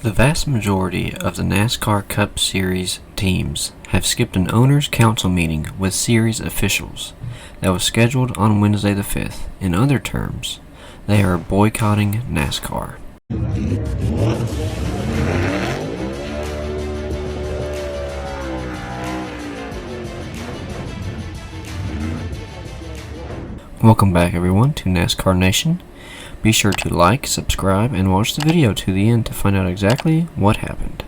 The vast majority of the NASCAR Cup Series teams have skipped an Owners' Council meeting with series officials that was scheduled on Wednesday the 5th. In other terms, they are boycotting NASCAR. Welcome back everyone to NASCAR Nation. Be sure to like, subscribe, and watch the video to the end to find out exactly what happened.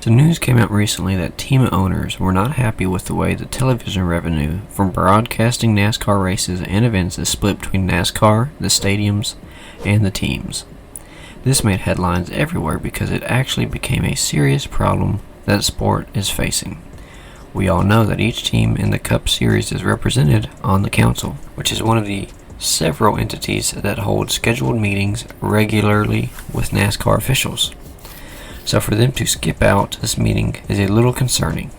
The news came out recently that team owners were not happy with the way the television revenue from broadcasting NASCAR races and events is split between NASCAR, the stadiums, and the teams. This made headlines everywhere because it actually became a serious problem that the sport is facing. We all know that each team in the Cup Series is represented on the council, which is one of the several entities that hold scheduled meetings regularly with NASCAR officials. So for them to skip out this meeting is a little concerning.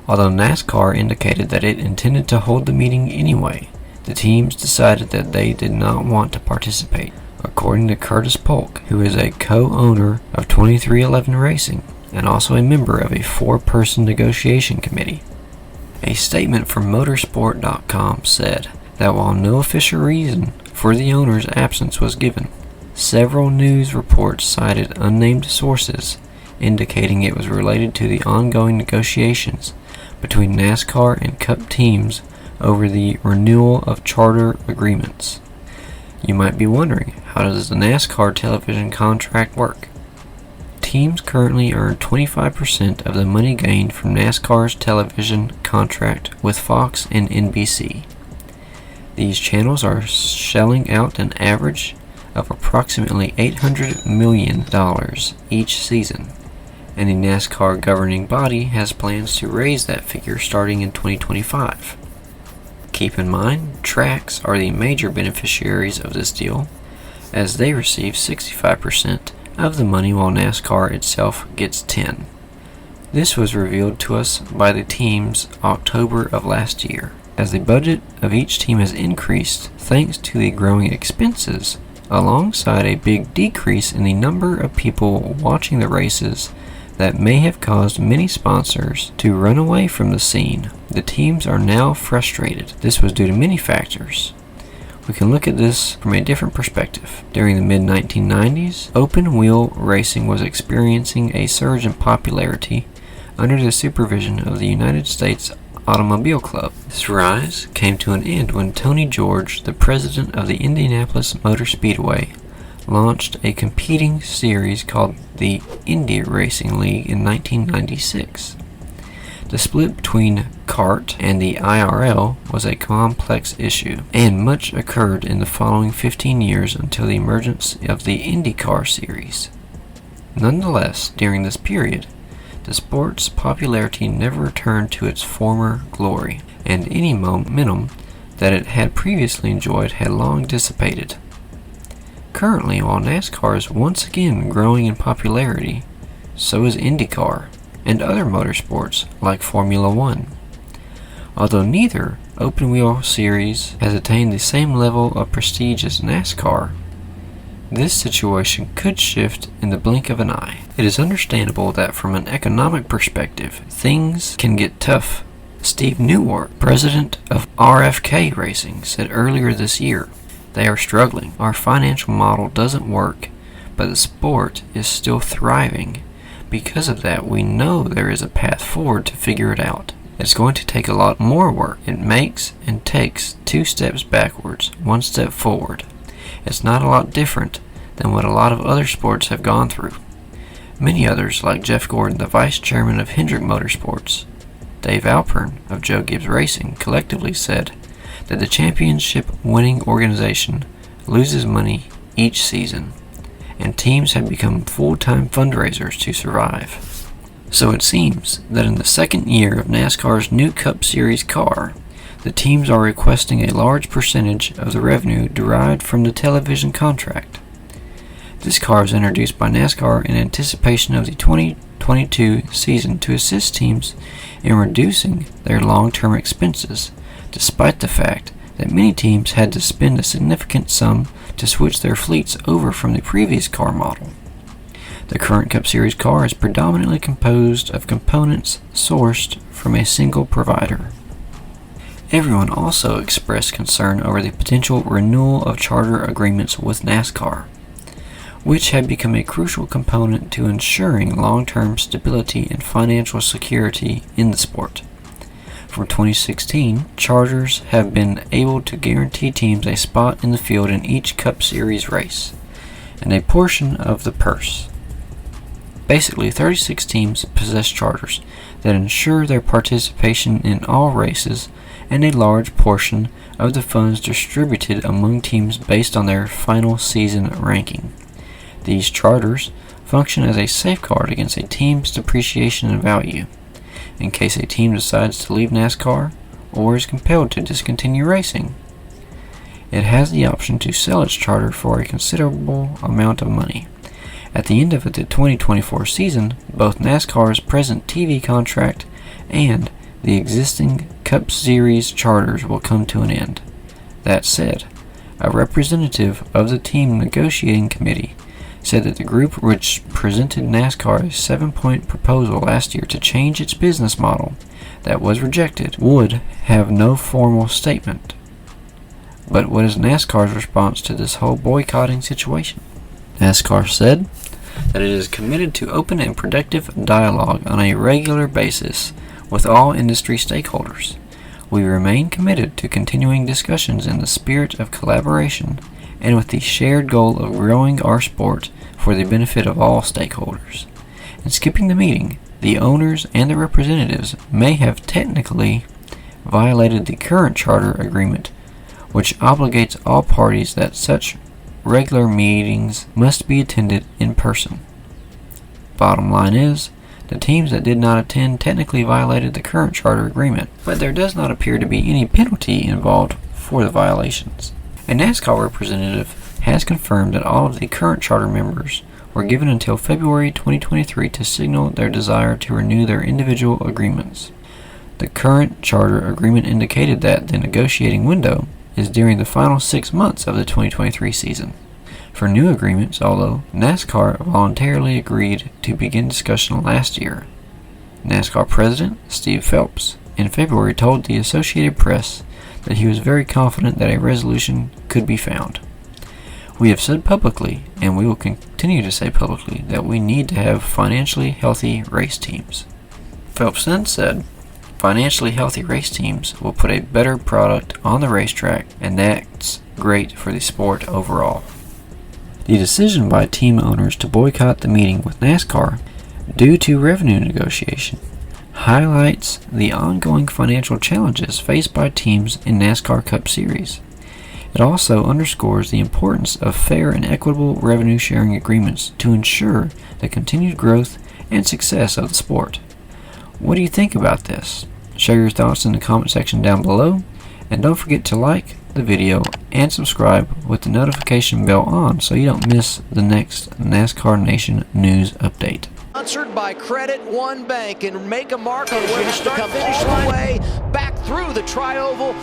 Although NASCAR indicated that it intended to hold the meeting anyway, the teams decided that they did not want to participate. According to Curtis Polk, who is a co-owner of 2311 Racing and also a member of a 4-person negotiation committee. A statement from motorsport.com said that while no official reason for the owner's absence was given, several news reports cited unnamed sources indicating it was related to the ongoing negotiations between NASCAR and Cup teams over the renewal of charter agreements. You might be wondering, how does the NASCAR television contract work? Teams currently earn 25% of the money gained from NASCAR's television contract with Fox and NBC. These channels are shelling out an average of approximately $800 million each season, and the NASCAR governing body has plans to raise that figure starting in 2025. Keep in mind, tracks are the major beneficiaries of this deal, as they receive 65% of the money while NASCAR itself gets 10%. This was revealed to us by the teams October of last year, as the budget of each team has increased thanks to the growing expenses, alongside a big decrease in the number of people watching the races that may have caused many sponsors to run away from the scene. The teams are now frustrated. This was due to many factors. We can look at this from a different perspective. During the mid-1990s, open-wheel racing was experiencing a surge in popularity under the supervision of the United States Automobile Club. This rise came to an end when Tony George, the president of the Indianapolis Motor Speedway, launched a competing series called the Indy Racing League in 1996. The split between CART and the IRL was a complex issue, and much occurred in the following 15 years until the emergence of the IndyCar series. Nonetheless, during this period, the sport's popularity never returned to its former glory, and any momentum that it had previously enjoyed had long dissipated. Currently, while NASCAR is once again growing in popularity, so is IndyCar and other motorsports like Formula One. Although neither open-wheel series has attained the same level of prestige as NASCAR, this situation could shift in the blink of an eye. It is understandable that from an economic perspective, things can get tough. Steve Newart, president of RFK Racing, said earlier this year, "They are struggling. Our financial model doesn't work, but the sport is still thriving. Because of that, we know there is a path forward to figure it out. It's going to take a lot more work. It makes and takes 2 steps backwards, 1 step forward. It's not a lot different than what a lot of other sports have gone through." Many others, like Jeff Gordon, the vice chairman of Hendrick Motorsports, Dave Alpern of Joe Gibbs Racing, collectively said that the championship winning organization loses money each season, and teams have become full-time fundraisers to survive. So it seems that in the second year of NASCAR's new Cup Series car, the teams are requesting a large percentage of the revenue derived from the television contract. This car was introduced by NASCAR in anticipation of the 2022 season to assist teams in reducing their long-term expenses, despite the fact that many teams had to spend a significant sum to switch their fleets over from the previous car model. The current Cup Series car is predominantly composed of components sourced from a single provider. Everyone also expressed concern over the potential renewal of charter agreements with NASCAR, which had become a crucial component to ensuring long-term stability and financial security in the sport. From 2016, charters have been able to guarantee teams a spot in the field in each Cup Series race, and a portion of the purse. Basically, 36 teams possess charters that ensure their participation in all races and a large portion of the funds distributed among teams based on their final season ranking. These charters function as a safeguard against a team's depreciation in value, in case a team decides to leave NASCAR or is compelled to discontinue racing. It has the option to sell its charter for a considerable amount of money. At the end of the 2024 season, both NASCAR's present TV contract and the existing Cup Series charters will come to an end. That said, a representative of the team negotiating committee said that the group, which presented NASCAR a 7-point proposal last year to change its business model that was rejected, would have no formal statement. But what is NASCAR's response to this whole boycotting situation? NASCAR said that it is committed to open and productive dialogue on a regular basis with all industry stakeholders. We remain committed to continuing discussions in the spirit of collaboration and with the shared goal of growing our sport for the benefit of all stakeholders. In skipping the meeting, the owners and the representatives may have technically violated the current charter agreement, which obligates all parties that such regular meetings must be attended in person. Bottom line is, the teams that did not attend technically violated the current charter agreement, but there does not appear to be any penalty involved for the violations. A NASCAR representative has confirmed that all of the current charter members were given until February 2023 to signal their desire to renew their individual agreements. The current charter agreement indicated that the negotiating window is during the final 6 months of the 2023 season. For new agreements, although NASCAR voluntarily agreed to begin discussion last year, NASCAR President Steve Phelps in February told the Associated Press that he was very confident that a resolution could be found. We have said publicly, and we will continue to say publicly, that we need to have financially healthy race teams. Phelps then said, financially healthy race teams will put a better product on the racetrack, and that's great for the sport overall. The decision by team owners to boycott the meeting with NASCAR due to revenue negotiation highlights the ongoing financial challenges faced by teams in NASCAR Cup Series. It also underscores the importance of fair and equitable revenue sharing agreements to ensure the continued growth and success of the sport. What do you think about this? Share your thoughts in the comment section down below, and don't forget to like the video and subscribe with the notification bell on so you don't miss the next NASCAR Nation news update. Sponsored by Credit One Bank, and make a mark on wish to come all the way back through the tri-oval.